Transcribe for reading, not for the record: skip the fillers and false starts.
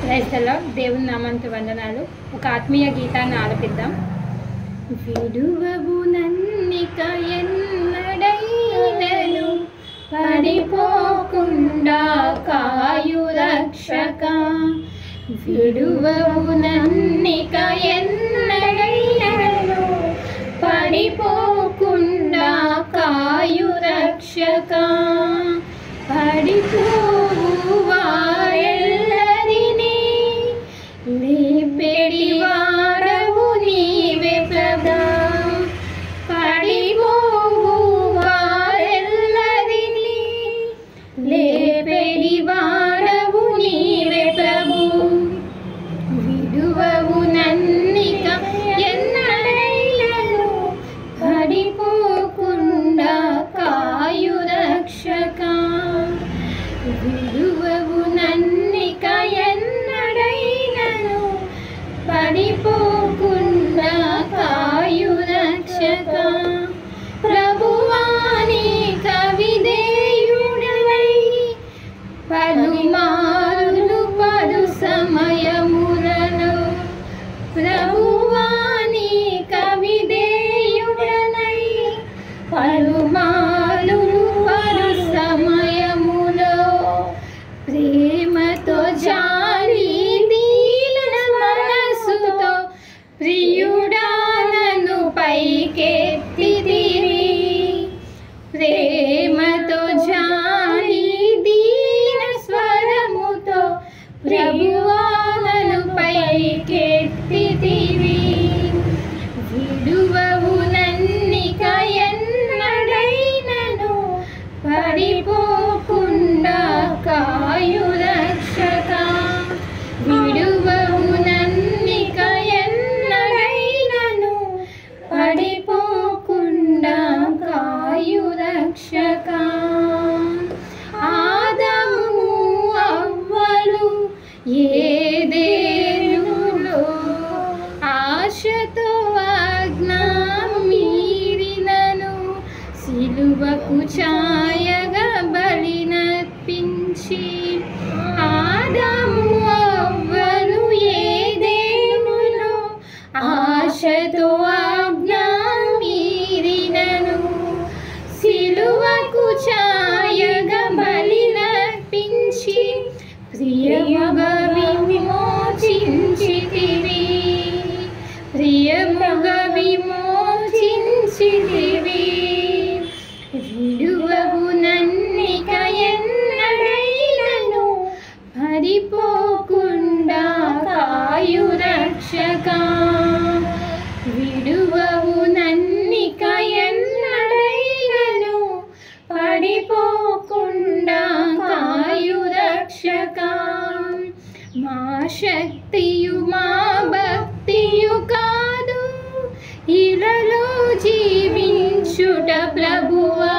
Praise the lord. దేవుని నామానికి వందనాలు. ఒక ఆత్మీయ గీతాన్ని ఆలపిద్దాం. విడువవు నన్నిక ఎన్నడైనను, పడిపోకుండా కాయు రక్షక. విడువవు నన్నిక ఎన్నడైనను, పడిపోకుండా కాయు రక్షక. పడిపోవు వారెల్లరినీ లేపెడి వాడవు నీవే ప్రభా. పడిపోవు వారెల్లరినీ లేపెడి వాడవు నీవే ప్రభు. విడువవు నన్నిక ఎన్నడైనను, పడిపోకుండా కాయు రక్షక. విడువవు నన్నిక ఎన్నడైనను, పడిపోకుండా కాయు రక్షక. ప్రభువాని కవిధేయుడనై పలుమారులు పలు సమయములలో, ప్రభువాని కవిధేయుడనై పలుమారులు పలు సమయములో, ప్రేమతో జాలి దీన మనసుతో ప్రియుడానను పైకెత్తితివి. ప్రేమతో జాలి దీన స్వరముతో ప్రభువానను పైకెత్తితివి. విడువవు నన్నిక ఎన్నడైనను, పడిపోకుండా కాయు రక్షక. విడువవు నన్నిక ఎన్నడైనను, పడిపోకుండా కాయు రక్షక. ఆదాము అవ్వలు ఏదెనులో ఆశతో ఆజ్ఞా మీరినను, సిలువకు ఛాయగా బలినర్పించి. ఆదాము అవ్వలు ఏదెనులో ఆశతో ఆజ్ఞా మీరినను, సిలువకు ఛాయగా బలినర్పించి. ప్రియముగా విమోచించితివి, ప్రియముగా విమోచించితివి. విడువవు నన్నిక ఎన్నడైనను, పడిపోకుండా కాయు రక్షక. విడువవు నన్నిక ఎన్నడైనను, పడిపోకుండా కాయు రక్షక. మా శక్తియు మా భక్తియు కాదు, ఇలలో జీవించుట ప్రభువా.